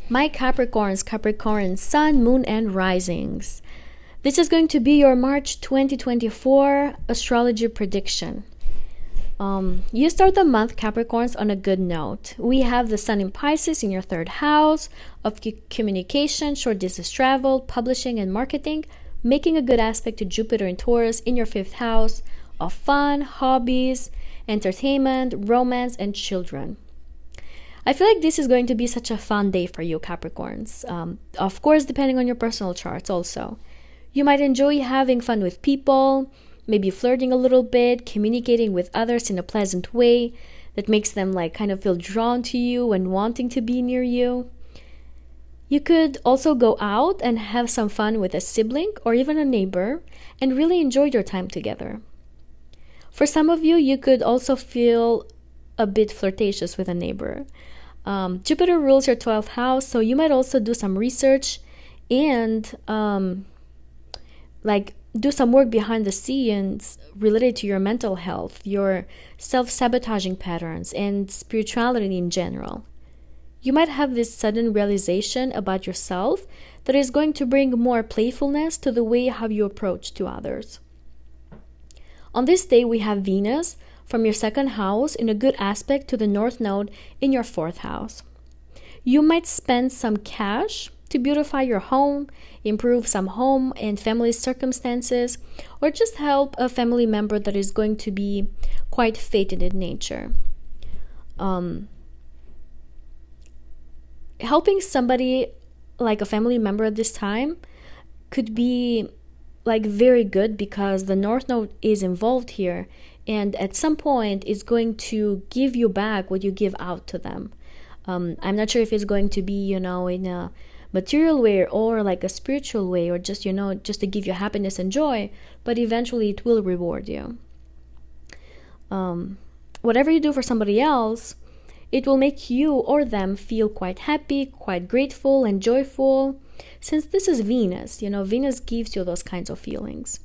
My Capricorn, Sun, Moon, and Risings. This is going to be your March 2024 astrology prediction. You start the month, Capricorns, on a good note. We have the Sun in Pisces in your third house of communication, short distance travel, publishing, and marketing, making a good aspect to Jupiter in Taurus in your fifth house of fun, hobbies, entertainment, romance, and children. I feel like this is going to be such a fun day for you, Capricorns. Of course, depending on your personal charts also. You might enjoy having fun with people, maybe flirting a little bit, communicating with others in a pleasant way that makes them kind of feel drawn to you and wanting to be near you. You could also go out and have some fun with a sibling or even a neighbor and really enjoy your time together. For some of you, you could also feel a bit flirtatious with a neighbor. Jupiter rules your 12th house, so you might also do some research and do some work behind the scenes related to your mental health, your self-sabotaging patterns, and spirituality in general. You might have this sudden realization about yourself that is going to bring more playfulness to the way how you approach to others. On this day, we have Venus from your second house in a good aspect to the North Node in your fourth house. You might spend some cash to beautify your home, improve some home and family circumstances, or just help a family member that is going to be quite fated in nature. Helping somebody like a family member at this time could be very good because the North Node is involved here, and at some point it's going to give you back what you give out to them. I'm not sure if it's going to be, in a material way or a spiritual way, or just to give you happiness and joy, but eventually it will reward you. Whatever you do for somebody else, it will make you or them feel quite happy, quite grateful and joyful. Since this is Venus, Venus gives you those kinds of feelings.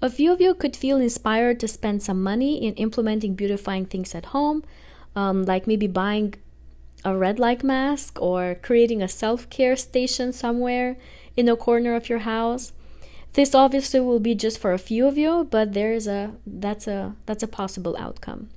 A few of you could feel inspired to spend some money in implementing beautifying things at home, like maybe buying a red light mask or creating a self-care station somewhere in a corner of your house. This obviously will be just for a few of you, but that's a possible outcome.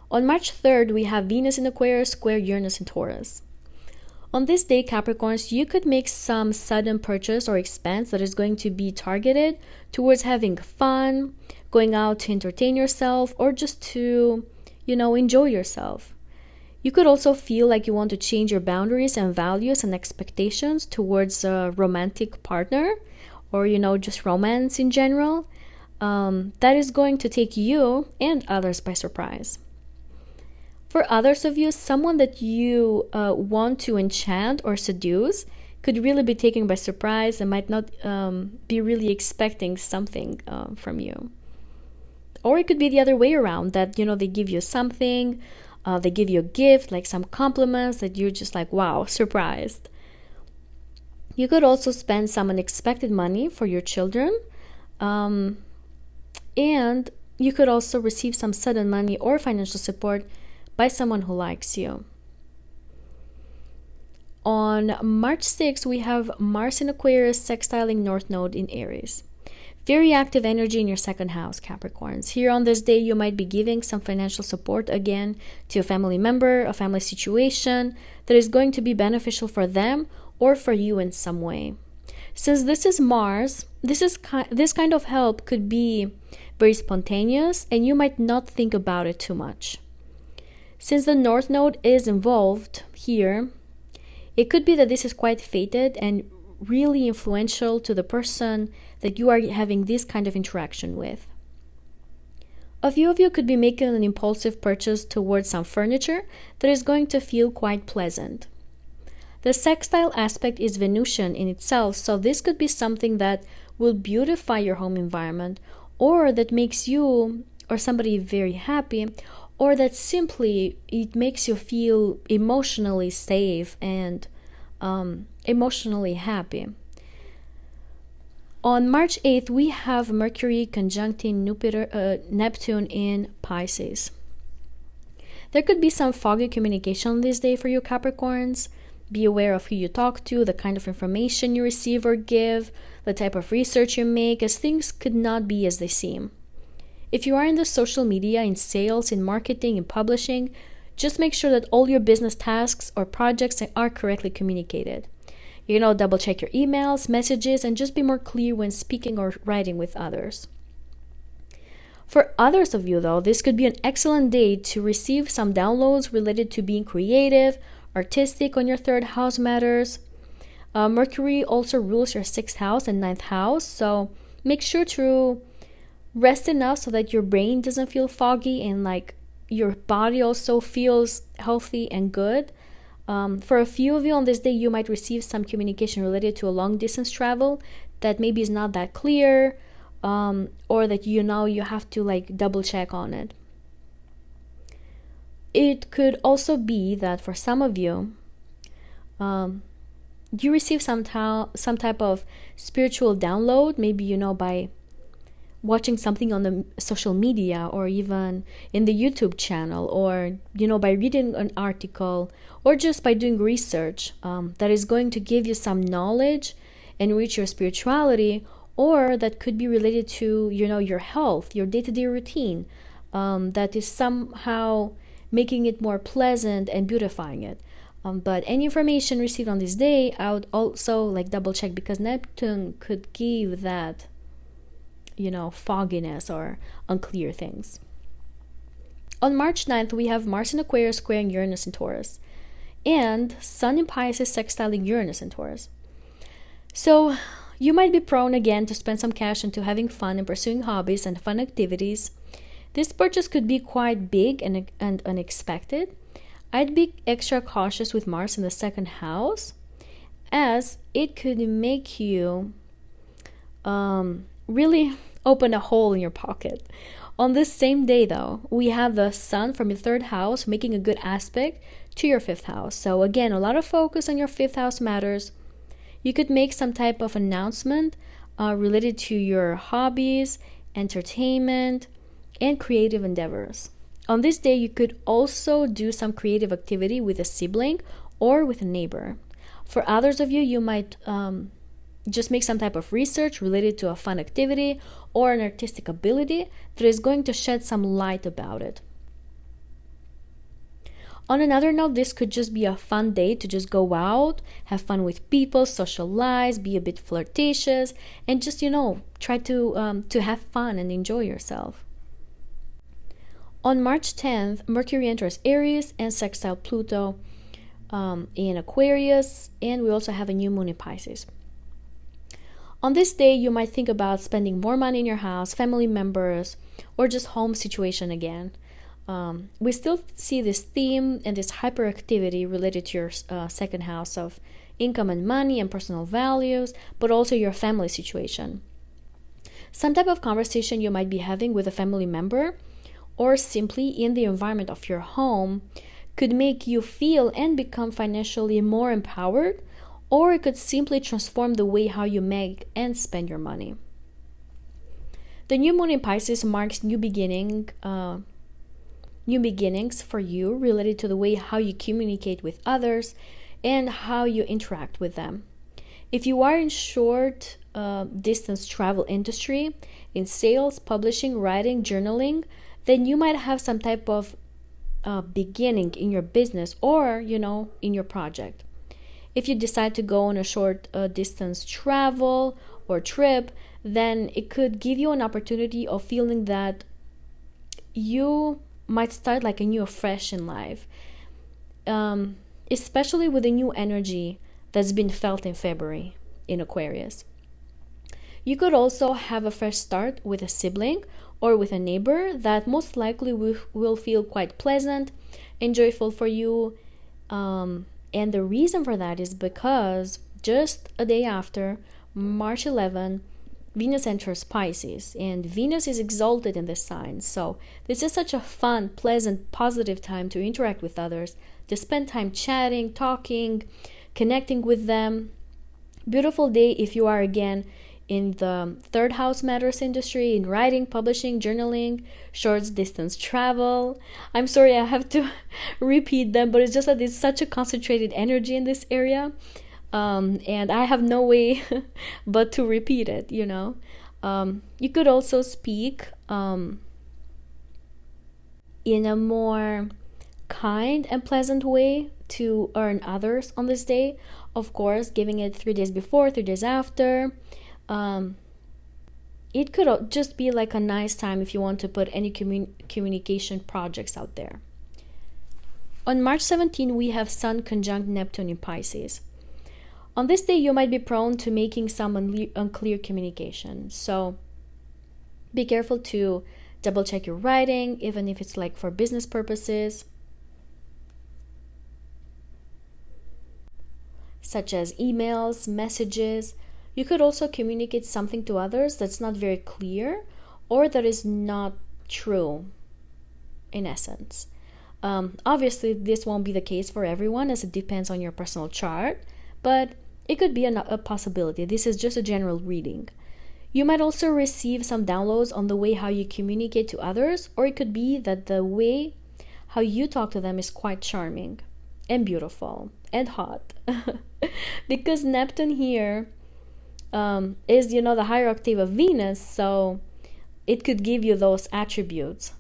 On March 3rd, we have Venus in Aquarius square Uranus in Taurus. On this day, Capricorns, you could make some sudden purchase or expense that is going to be targeted towards having fun, going out to entertain yourself, or just to, enjoy yourself. You could also feel like you want to change your boundaries and values and expectations towards a romantic partner, or, just romance in general. That is going to take you and others by surprise. For others of you, someone that you want to enchant or seduce could really be taken by surprise and might not be really expecting something from you. Or it could be the other way around, that, they give you something, they give you a gift, like some compliments that you're just wow, surprised. You could also spend some unexpected money for your children. And you could also receive some sudden money or financial support by someone who likes you. On March 6th, we have Mars in Aquarius sextiling North Node in Aries. Very active energy in your second house, Capricorns. Here on this day, you might be giving some financial support again to a family member, a family situation that is going to be beneficial for them or for you in some way. Since this is Mars, this kind of help could be very spontaneous and you might not think about it too much. Since the North Node is involved here, it could be that this is quite fated and really influential to the person that you are having this kind of interaction with. A few of you could be making an impulsive purchase towards some furniture that is going to feel quite pleasant. The sextile aspect is Venusian in itself, so this could be something that will beautify your home environment, or that makes you or somebody very happy, or that simply it makes you feel emotionally safe and emotionally happy. On March 8th, we have Mercury conjuncting Neptune in Pisces. There could be some foggy communication this day for you Capricorns, Be aware of who you talk to, the kind of information you receive or give, the type of research you make, as things could not be as they seem. If you are in the social media, in sales, in marketing, in publishing, just make sure that all your business tasks or projects are correctly communicated. Double check your emails, messages, and just be more clear when speaking or writing with others. For others of you, though, this could be an excellent day to receive some downloads related to being creative, artistic on your third house matters. Mercury also rules your sixth house and ninth house, so make sure to rest enough so that your brain doesn't feel foggy and like your body also feels healthy and good. For a few of you on this day, you might receive some communication related to a long distance travel that maybe is not that clear, or that you have to like double check on it. It could also be that for some of you, you receive some type of spiritual download, maybe by watching something on the social media or even in the YouTube channel, or by reading an article, or just by doing research that is going to give you some knowledge, enrich your spirituality, or that could be related to your health, your day-to-day routine, that is somehow making it more pleasant and beautifying it. But any information received on this day, I would also like double check, because Neptune could give that fogginess or unclear things. On March 9th, we have Mars in Aquarius squaring Uranus in Taurus, and Sun in Pisces sextiling Uranus in Taurus. So you might be prone again to spend some cash into having fun and pursuing hobbies and fun activities. This purchase could be quite big and unexpected. I'd be extra cautious with Mars in the second house, as it could make you really open a hole in your pocket. On this same day, though, we have the Sun from your third house making a good aspect to your fifth house. So again, a lot of focus on your fifth house matters. You could make some type of announcement related to your hobbies, entertainment, and creative endeavors. On this day, you could also do some creative activity with a sibling or with a neighbor. For others of you, you might just make some type of research related to a fun activity or an artistic ability that is going to shed some light about it. On another note, this could just be a fun day to just go out, have fun with people, socialize, be a bit flirtatious, and just, try to have fun and enjoy yourself. On March 10th, Mercury enters Aries and sextile Pluto in Aquarius, and we also have a new moon in Pisces. On this day, you might think about spending more money in your house, family members, or just home situation again. We still see this theme and this hyperactivity related to your second house of income and money and personal values, but also your family situation. Some type of conversation you might be having with a family member or simply in the environment of your home could make you feel and become financially more empowered, or it could simply transform the way how you make and spend your money. The new moon in Pisces marks new beginnings for you related to the way how you communicate with others and how you interact with them. If you are in short distance travel industry, in sales, publishing, writing, journaling, then you might have some type of beginning in your business or, in your project. If you decide to go on a short distance travel or trip, then it could give you an opportunity of feeling that you might start like a new fresh in life, especially with the new energy that's been felt in February in Aquarius. You could also have a fresh start with a sibling or with a neighbor that most likely will feel quite pleasant and joyful for you. And the reason for that is because just a day after, March 11, Venus enters Pisces, and Venus is exalted in this sign. So this is such a fun, pleasant, positive time to interact with others, to spend time chatting, talking, connecting with them. Beautiful day if you are, again, in the third house matters industry, in writing, publishing, journaling, short distance travel. I'm sorry I have to repeat them, but it's just that it's such a concentrated energy in this area. And I have no way but to repeat it, you know. You could also speak in a more kind and pleasant way to earn others on this day. Of course, giving it 3 days before, 3 days after. It could just be like a nice time if you want to put any communication projects out there. On March 17, we have Sun conjunct Neptune in Pisces. On this day, you might be prone to making some unclear communication. So be careful to double check your writing, even if it's like for business purposes, such as emails, messages. You could also communicate something to others that's not very clear or that is not true in essence. Obviously, this won't be the case for everyone as it depends on your personal chart, but it could be a possibility. This is just a general reading. You might also receive some downloads on the way how you communicate to others, or it could be that the way how you talk to them is quite charming and beautiful and hot. Because Neptune here is, the higher octave of Venus, so it could give you those attributes.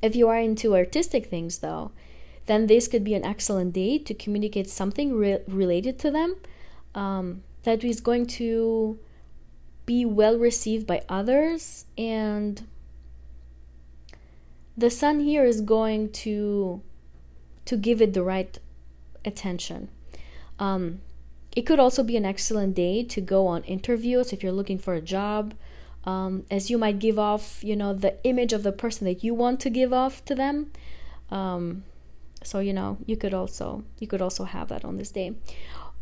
If you are into artistic things, though, then this could be an excellent day to communicate something related to them that is going to be well received by others. And the Sun here is going to give it the right attention. It could also be an excellent day to go on interviews if you're looking for a job, as you might give off, the image of the person that you want to give off to them. So, you could also have that on this day.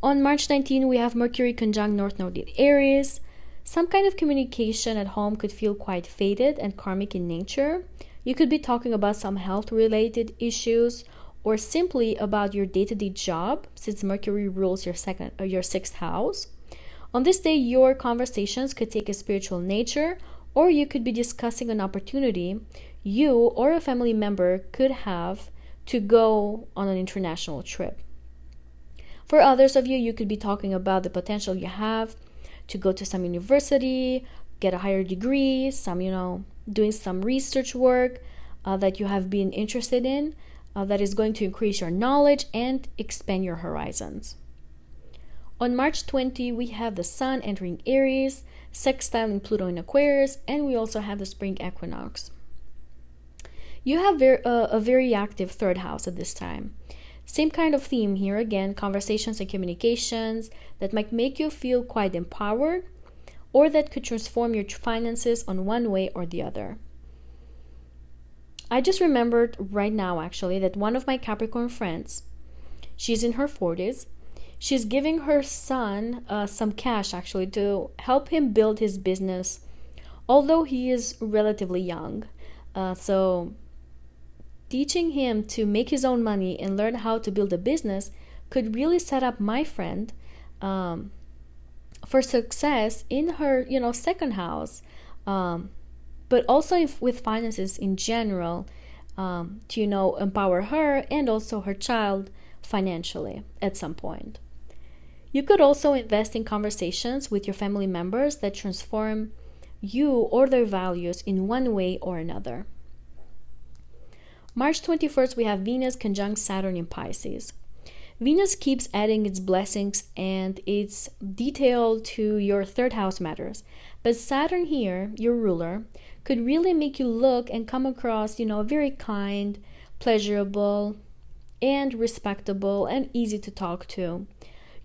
On March 19, we have Mercury conjunct North Node in Aries. Some kind of communication at home could feel quite faded and karmic in nature. You could be talking about some health-related issues or simply about your day-to-day job, since Mercury rules your sixth house. On this day, your conversations could take a spiritual nature, or you could be discussing an opportunity you or a family member could have to go on an international trip. For others of you, you could be talking about the potential you have to go to some university, get a higher degree, doing some research work that you have been interested in, that is going to increase your knowledge and expand your horizons. On March 20, we have the Sun entering Aries, sextile Pluto in Aquarius, and we also have the spring equinox. You have a very active third house at this time. Same kind of theme here again, conversations and communications that might make you feel quite empowered, or that could transform your finances on one way or the other. I just remembered right now actually that one of my Capricorn friends, she's in her 40s, she's giving her son some cash actually to help him build his business, although he is relatively young. So teaching him to make his own money and learn how to build a business could really set up my friend for success in her, second house, but also with finances in general, to, empower her and also her child financially at some point. You could also invest in conversations with your family members that transform you or their values in one way or another. March 21st, we have Venus conjunct Saturn in Pisces. Venus keeps adding its blessings and its detail to your third house matters. But Saturn here, your ruler, could really make you look and come across, very kind, pleasurable, and respectable and easy to talk to.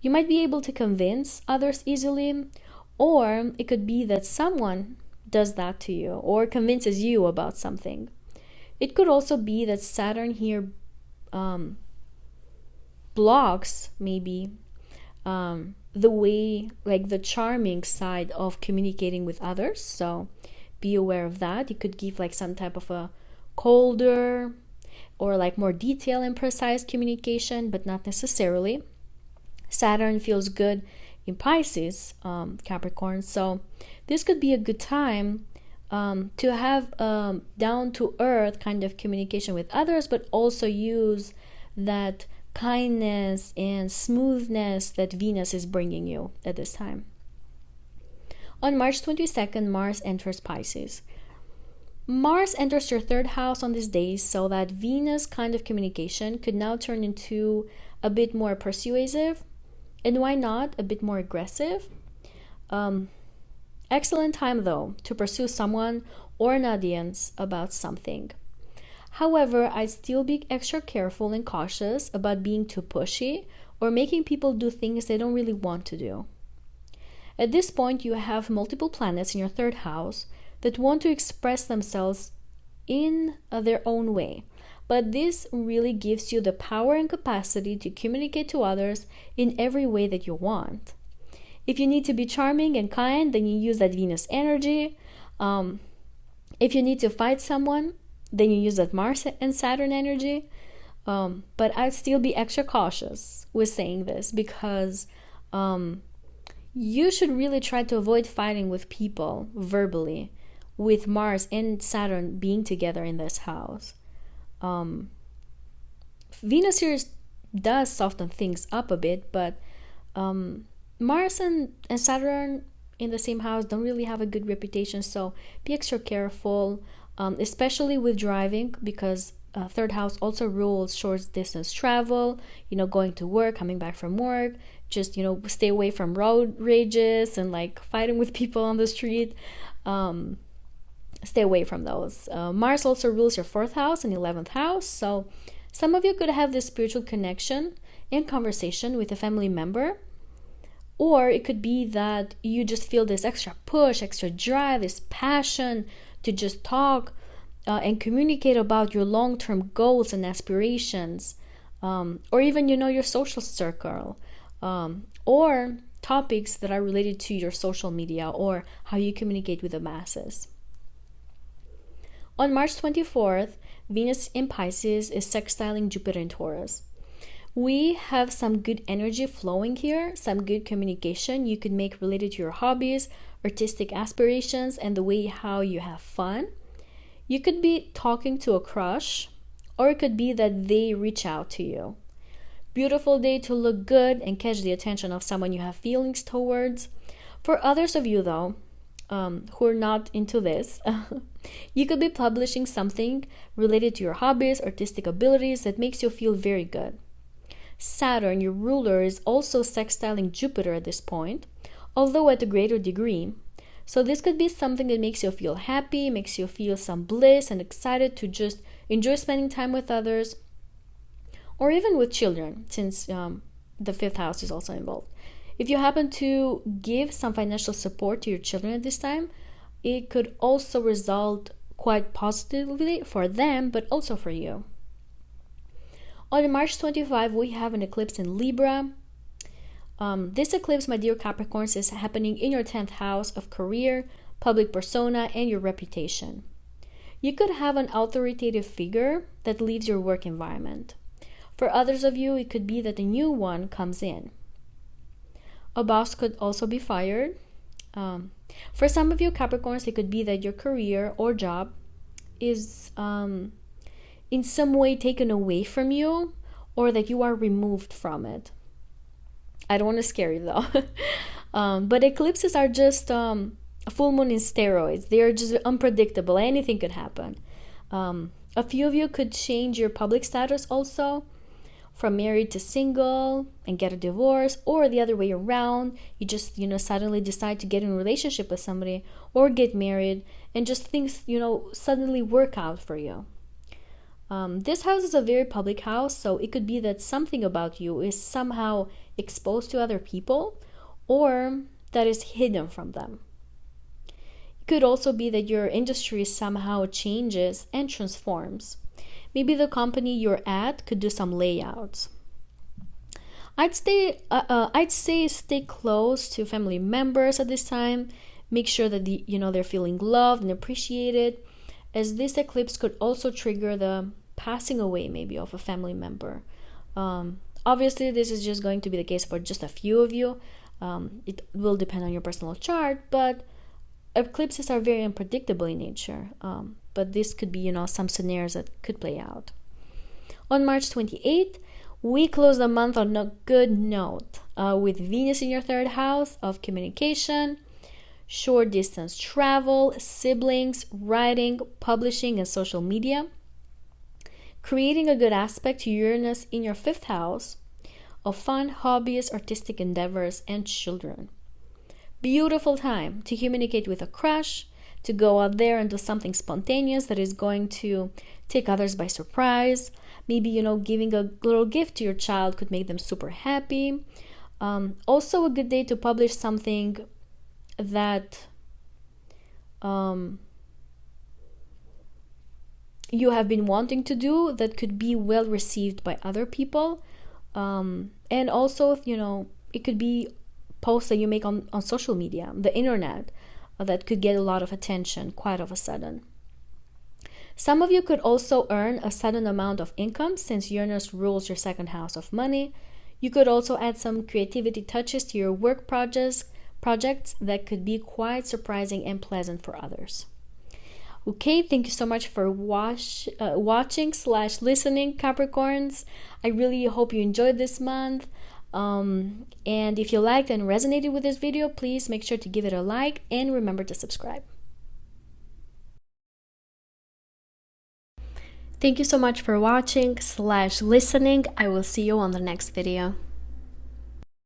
You might be able to convince others easily, or it could be that someone does that to you or convinces you about something. It could also be that Saturn here blocks maybe the way, like the charming side of communicating with others. So be aware of that. It could give like some type of a colder or like more detailed and precise communication, but not necessarily. Saturn feels good in Pisces, Capricorn. So this could be a good time to have down to earth kind of communication with others, but also use that kindness and smoothness that Venus is bringing you at this time. On March 22nd, Mars enters Pisces. Mars enters your third house on this day, so that Venus kind of communication could now turn into a bit more persuasive, and why not a bit more aggressive. Excellent time though to pursue someone or an audience about something. However, I'd still be extra careful and cautious about being too pushy or making people do things they don't really want to do. At this point, you have multiple planets in your third house that want to express themselves in their own way, but this really gives you the power and capacity to communicate to others in every way that you want. If you need to be charming and kind, then you use that Venus energy. If you need to fight someone, then you use that Mars and Saturn energy. But I'd still be extra cautious with saying this, because you should really try to avoid fighting with people verbally, with Mars and Saturn being together in this house. Venus here does soften things up a bit, but Mars and Saturn in the same house don't really have a good reputation, so be extra careful, especially with driving, because third house also rules short distance travel, going to work, coming back from work. Just, stay away from road rages and like fighting with people on the street. Stay away from those. Mars also rules your fourth house and 11th house, so some of you could have this spiritual connection and conversation with a family member. Or it could be that you just feel this extra push, extra drive, this passion to just talk and communicate about your long-term goals and aspirations, or even, your social circle, or topics that are related to your social media or how you communicate with the masses. On March 24th, Venus in Pisces is sextiling Jupiter in Taurus. We have some good energy flowing here, some good communication you could make related to your hobbies, artistic aspirations, and the way how you have fun. You could be talking to a crush, or it could be that they reach out to you. Beautiful day to look good and catch the attention of someone you have feelings towards. For others of you though, who are not into this, you could be publishing something related to your hobbies, artistic abilities that makes you feel very good. Saturn, your ruler, is also sextiling Jupiter at this point, although at a greater degree. So this could be something that makes you feel happy, makes you feel some bliss and excited to just enjoy spending time with others, or even with children, since the fifth house is also involved. If you happen to give some financial support to your children at this time, it could also result quite positively for them, but also for you. On March 25, we have an eclipse in Libra. This eclipse, my dear Capricorns, is happening in your 10th house of career, public persona, and your reputation. You could have an authoritative figure that leaves your work environment. For others of you, it could be that a new one comes in. A boss could also be fired. For some of you Capricorns, it could be that your career or job is in some way taken away from you, or that you are removed from it. I don't want to scare you though. But eclipses are just a full moon in steroids. They are just unpredictable. Anything could happen. A few of you could change your public status also, from married to single and get a divorce, or the other way around. You just, suddenly decide to get in a relationship with somebody or get married, and just things, suddenly work out for you. This house is a very public house, so it could be that something about you is somehow exposed to other people, or that is hidden from them. It could also be that your industry somehow changes and transforms. Maybe the company you're at could do some layouts. I'd say stay close to family members at this time. Make sure that they're feeling loved and appreciated, as this eclipse could also trigger the passing away maybe of a family member. Obviously, this is just going to be the case for just a few of you. It will depend on your personal chart, but eclipses are very unpredictable in nature. But this could be, some scenarios that could play out. On March 28th, we close the month on a good note with Venus in your third house of communication, short distance travel, siblings, writing, publishing, and social media. Creating a good aspect to Uranus in your fifth house of fun, hobbies, artistic endeavors, and children. Beautiful time to communicate with a crush, to go out there and do something spontaneous that is going to take others by surprise. Maybe, giving a little gift to your child could make them super happy. Also a good day to publish something that you have been wanting to do that could be well received by other people. And also, it could be posts that you make on social media, the internet, that could get a lot of attention quite of a sudden. Some of you could also earn a sudden amount of income since Uranus rules your second house of money. You could also add some creativity touches to your work projects that could be quite surprising and pleasant for others. Okay, thank you so much for watching/listening, Capricorns. I really hope you enjoyed this month. And if you liked and resonated with this video, please make sure to give it a like and remember to subscribe. Thank you so much for watching/listening. I will see you on the next video.